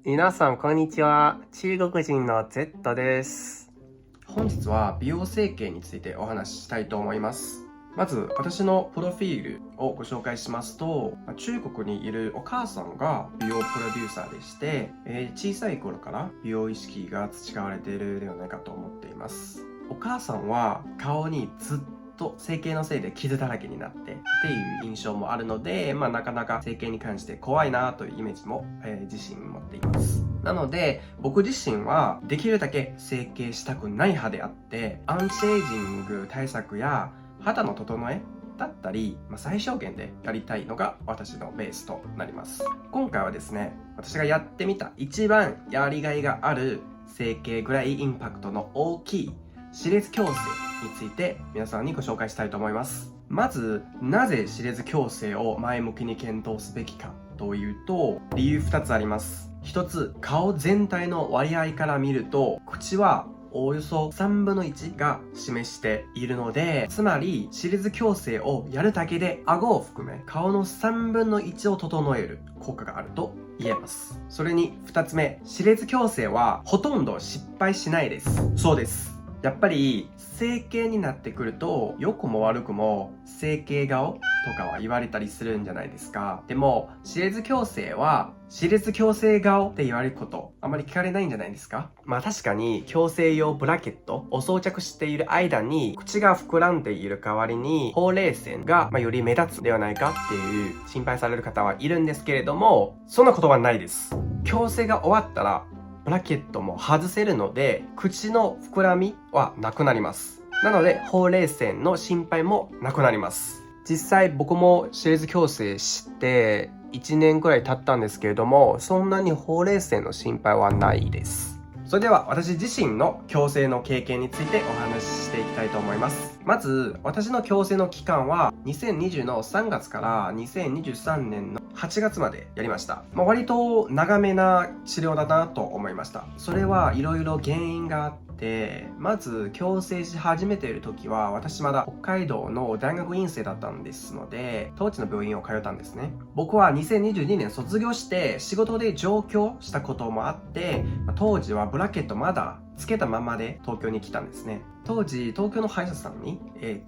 皆さんこんにちは。中国人の Z です。本日は美容整形についてお話ししたいと思います。まず私のプロフィールをご紹介しますと、中国にいるお母さんが美容プロデューサーでして、小さい頃から美容意識が培われているのではないかと思っています。お母さんは顔にずっと整形のせいで傷だらけになってっていう印象もあるので、なかなか整形に関して怖いなというイメージも、自身持っています。なので僕自身はできるだけ整形したくない派であって、アンチエイジング対策や肌の整えだったり、最小限でやりたいのが私のベースとなります。今回はですね、私がやってみた一番やりがいがある整形ぐらいインパクトの大きい歯列矯正について皆さんにご紹介したいと思います。まず、なぜ歯列矯正を前向きに検討すべきかというと、理由2つあります。1つ、顔全体の割合から見ると、口はおよそ3分の1が示しているので、つまり歯列矯正をやるだけで顎を含め顔の3分の1を整える効果があると言えます。それに2つ目、歯列矯正はほとんど失敗しないです。そうです。やっぱり整形になってくると良くも悪くも整形顔とかは言われたりするんじゃないですか。でも歯列矯正は歯列矯正顔って言われることあまり聞かれないんじゃないですか。確かに矯正用ブラケットを装着している間に口が膨らんでいる代わりにほうれい線がより目立つのではないかっていう心配される方はいるんですけれども、そんなことはないです。矯正が終わったらブラケットも外せるので、口の膨らみはなくなります。なので、ほうれい線の心配もなくなります。実際僕も歯列矯正して1年くらい経ったんですけれども、そんなにほうれい線の心配はないです。それでは私自身の矯正の経験についてお話ししていきたいと思います。まず、私の矯正の期間は2020の3月から2023年の8月までやりました。割と長めな治療だなと思いました。それはいろいろ原因があって、まず矯正し始めている時は私まだ北海道の大学院生だったんですので、当地の病院を通ったんですね。僕は2022年卒業して仕事で上京したこともあって、当時はブラケットまだつけたままで東京に来たんですね。当時東京の歯医者さんに、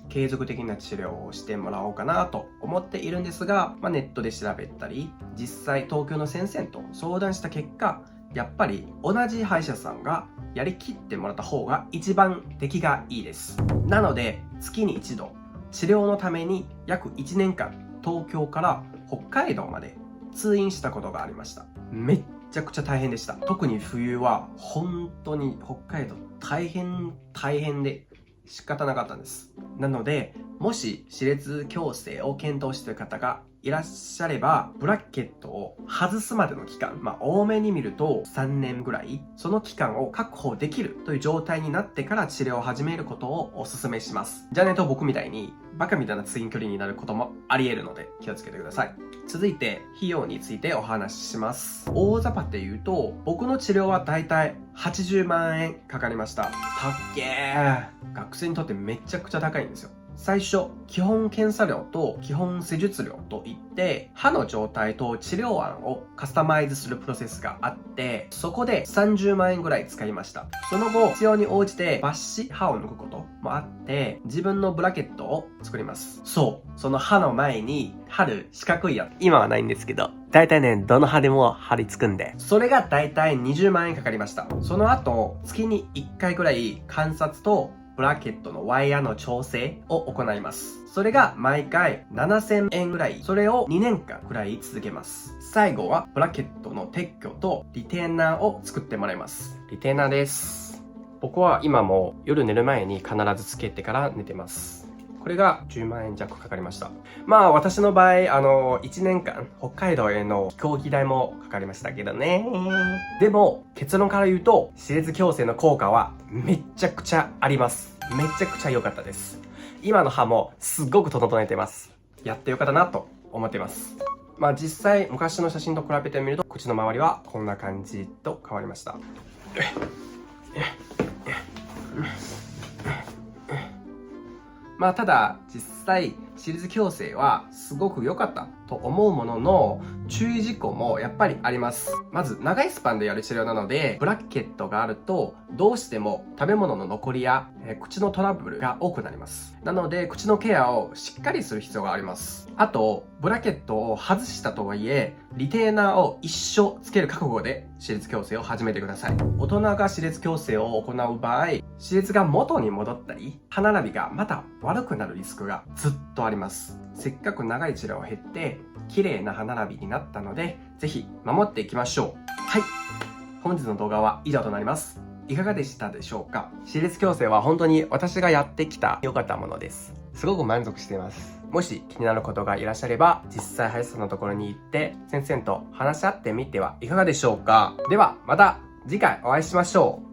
継続的な治療をしてもらおうかなと思っているんですが、ネットで調べたり実際東京の先生と相談した結果、やっぱり同じ歯医者さんがやりきってもらった方が一番出来がいいです。なので月に一度治療のために約1年間東京から北海道まで通院したことがありました。めっちゃくちゃ大変でした。特に冬は本当に北海道大変で仕方なかったんです。なのでもし歯列矯正を検討している方がいらっしゃれば、ブラケットを外すまでの期間、多めに見ると3年ぐらい、その期間を確保できるという状態になってから治療を始めることをお勧めします。じゃねと僕みたいにバカみたいな通院距離になることもあり得るので気をつけてください。続いて費用についてお話しします。大雑把って言うと、僕の治療はだいたい80万円かかりました。たっけー。学生にとってめちゃくちゃ高いんですよ。最初、基本検査料と基本施術料といって、歯の状態と治療案をカスタマイズするプロセスがあって、そこで30万円ぐらい使いました。その後、必要に応じて抜歯、歯を抜くこともあって、自分のブラケットを作ります。そう、その歯の前に貼る四角いやつ。今はないんですけど、だいたいね、どの歯でも貼り付くんで。それがだいたい20万円かかりました。その後、月に1回ぐらい観察とブラケットのワイヤーの調整を行います。それが毎回7000円ぐらい。それを2年間くらい続けます。最後はブラケットの撤去とリテーナーを作ってもらいます。リテーナーです。僕は今も夜寝る前に必ずつけてから寝てます。これが10万円弱かかりました。私の場合、1年間北海道への飛行機代もかかりましたけどね。でも、結論から言うと、歯列矯正の効果はめちゃくちゃあります。めちゃくちゃ良かったです。今の歯もすっごく整えてます。やってよかったなと思っています。実際、昔の写真と比べてみると、口の周りはこんな感じと変わりました。ただ実際歯列矯正はすごく良かったと思うものの、注意事項もやっぱりあります。まず、長いスパンでやる治療なので、ブラケットがあると、どうしても食べ物の残りや、口のトラブルが多くなります。なので、口のケアをしっかりする必要があります。あと、ブラケットを外したとはいえ、リテーナーを一生つける覚悟で歯列矯正を始めてください。大人が歯列矯正を行う場合、歯列が元に戻ったり、歯並びがまた悪くなるリスクがずっとあります。せっかく長い治療を経て、綺麗な歯並びになったので、ぜひ守っていきましょう。はい。本日の動画は以上となります。いかがでしたでしょうか？歯列矯正は本当に私がやってきた良かったものです。すごく満足しています。もし気になることがいらっしゃれば、実際歯医者さんのところに行って、先生と話し合ってみてはいかがでしょうか？では、また次回お会いしましょう。